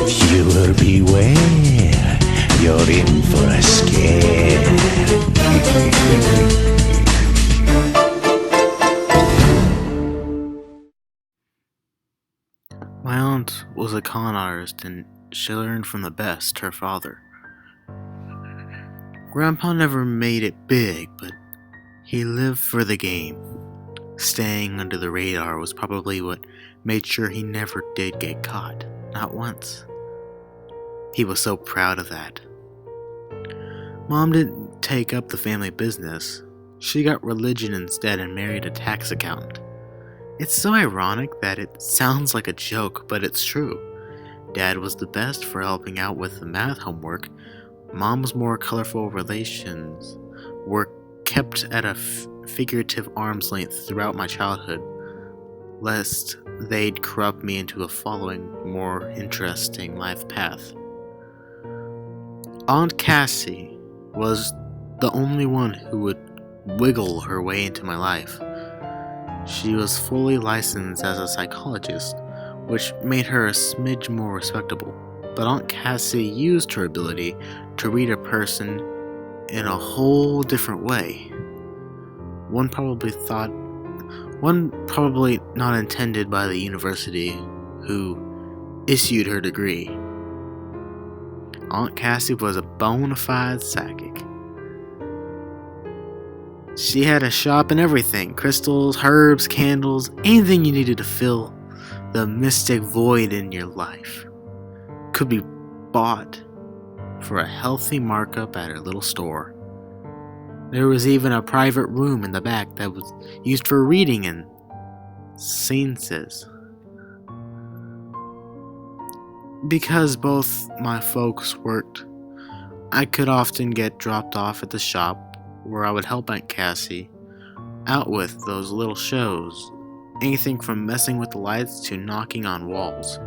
Viewer beware, you're in for a scare. My aunt was a con artist and she learned from the best, her father. Grandpa never made it big, but he lived for the game. Staying under the radar was probably what made sure he never did get caught, not once. He was so proud of that. Mom didn't take up the family business. She got religion instead and married a tax accountant. It's so ironic that it sounds like a joke, but it's true. Dad was the best for helping out with the math homework. Mom's more colorful relations were kept at a figurative arm's length throughout my childhood, lest they'd corrupt me into a following more interesting life path. Aunt Cassie was the only one who would wiggle her way into my life. She was fully licensed as a psychologist, which made her a smidge more respectable. But Aunt Cassie used her ability to read a person in a whole different way. One probably not intended by the university who issued her degree. Aunt Cassie was a bona fide psychic. She had a shop and everything: crystals, herbs, candles, anything you needed to fill the mystic void in your life could be bought for a healthy markup at her little store. There was even a private room in the back that was used for reading and seances. Because both my folks worked, I could often get dropped off at the shop where I would help Aunt Cassie out with those little shows. Anything from messing with the lights to knocking on walls.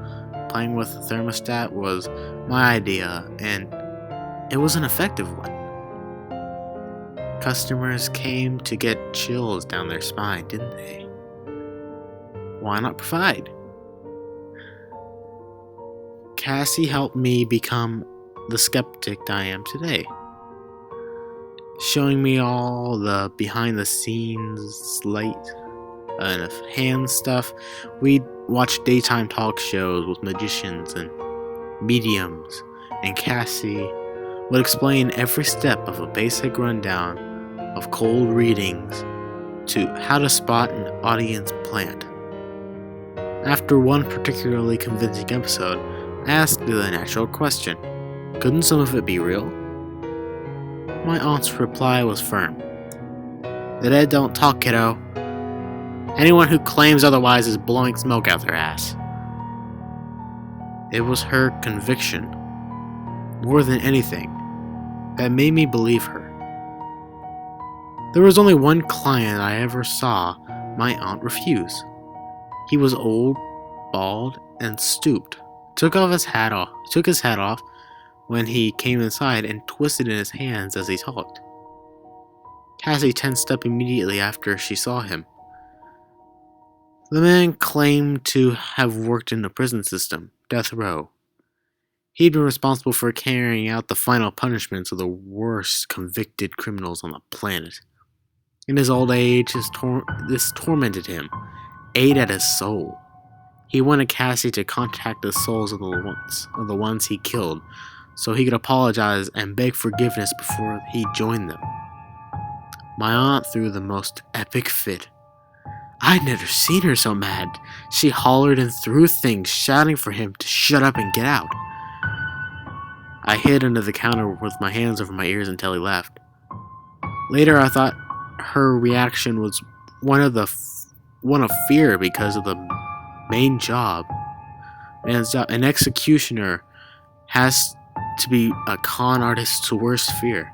Playing with the thermostat was my idea, and it was an effective one. Customers came to get chills down their spine, didn't they? Why not provide? Cassie helped me become the skeptic I am today, showing me all the behind the scenes sleight and hand stuff. We'd watch daytime talk shows with magicians and mediums, and Cassie would explain every step of a basic rundown of cold readings to how to spot an audience plant. After one particularly convincing episode, I asked the natural question: couldn't some of it be real? My aunt's reply was firm. The dead don't talk, kiddo. Anyone who claims otherwise is blowing smoke out their ass. It was her conviction, more than anything, that made me believe her. There was only one client I ever saw my aunt refuse. He was old, bald, and stooped. Took his hat off when he came inside and twisted in his hands as he talked. Cassie tensed up immediately after she saw him. The man claimed to have worked in the prison system, death row. He'd been responsible for carrying out the final punishments of the worst convicted criminals on the planet. In his old age, this tormented him, ate at his soul. He wanted Cassie to contact the souls of the ones he killed, so he could apologize and beg forgiveness before he joined them. My aunt threw the most epic fit. I'd never seen her so mad. She hollered and threw things, shouting for him to shut up and get out. I hid under the counter with my hands over my ears until he left. Later, I thought her reaction was one of fear because of the man's job. An executioner has to be a con artist's worst fear.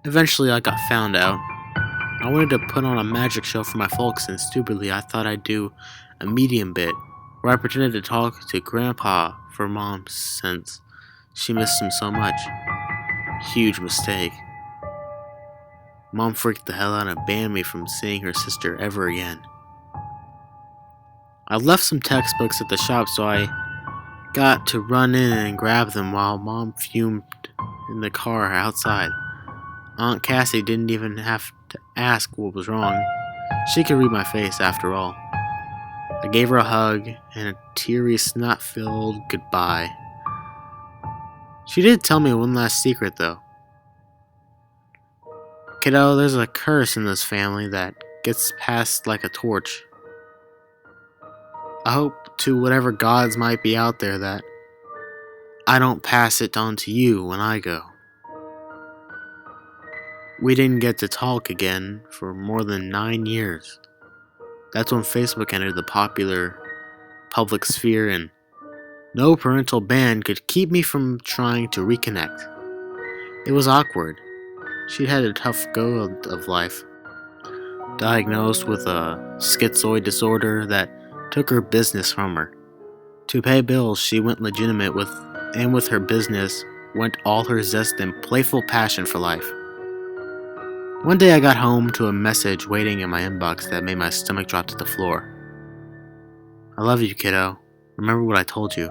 Eventually, I got found out. I wanted to put on a magic show for my folks, and stupidly I thought I'd do a medium bit where I pretended to talk to Grandpa for Mom since she missed him so much. Huge mistake. Mom freaked the hell out and banned me from seeing her sister ever again. I left some textbooks at the shop so I got to run in and grab them while Mom fumed in the car outside. Aunt Cassie didn't even have to ask what was wrong. She could read my face after all. I gave her a hug and a teary, snot-filled goodbye. She did tell me one last secret, though. Kiddo, there's a curse in this family that gets passed like a torch. I hope to whatever gods might be out there that I don't pass it on to you when I go. We didn't get to talk again for more than 9 years. That's when Facebook entered the popular public sphere and no parental ban could keep me from trying to reconnect. It was awkward. She'd had a tough go of life, diagnosed with a schizoid disorder that took her business from her. To pay bills, she went legitimate and with her business went all her zest and playful passion for life. One day I got home to a message waiting in my inbox that made my stomach drop to the floor. I love you, kiddo. Remember what I told you.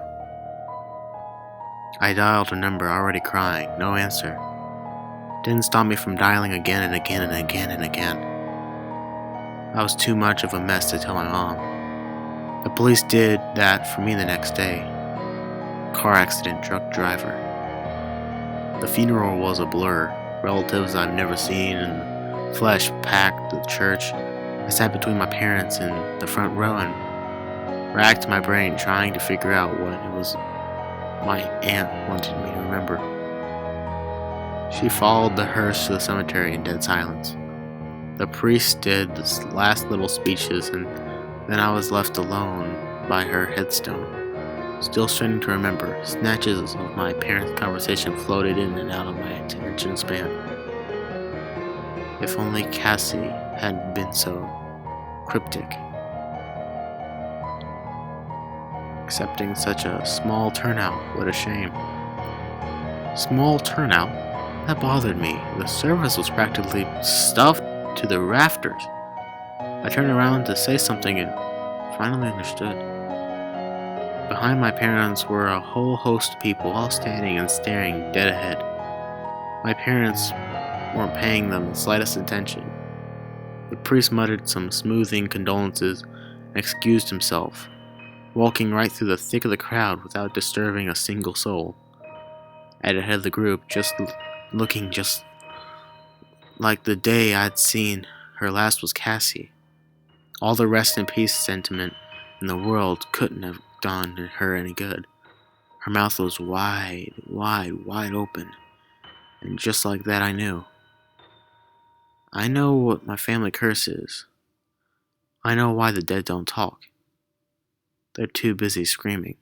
I dialed her number, already crying. No answer. Didn't stop me from dialing again and again and again and again. I was too much of a mess to tell my mom. The police did that for me the next day. Car accident, drunk driver. The funeral was a blur. Relatives I've never seen in the flesh packed the church. I sat between my parents in the front row and racked my brain trying to figure out what it was my aunt wanted me to remember. She followed the hearse to the cemetery in dead silence. The priest did the last little speeches, and then I was left alone by her headstone. Still straining to remember, snatches of my parents' conversation floated in and out of my attention span. If only Cassie hadn't been so cryptic. Accepting such a small turnout, what a shame. Small turnout? That bothered me. The service was practically stuffed to the rafters. I turned around to say something and finally understood. Behind my parents were a whole host of people, all standing and staring dead ahead. My parents weren't paying them the slightest attention. The priest muttered some smoothing condolences and excused himself, walking right through the thick of the crowd without disturbing a single soul. At the head of the group, looking just like the day I'd seen her last, was Cassie. All the rest in peace sentiment in the world couldn't have done her any good. Her mouth was wide, wide open, and just like that I knew. I know what my family curse is. I know why the dead don't talk. They're too busy screaming.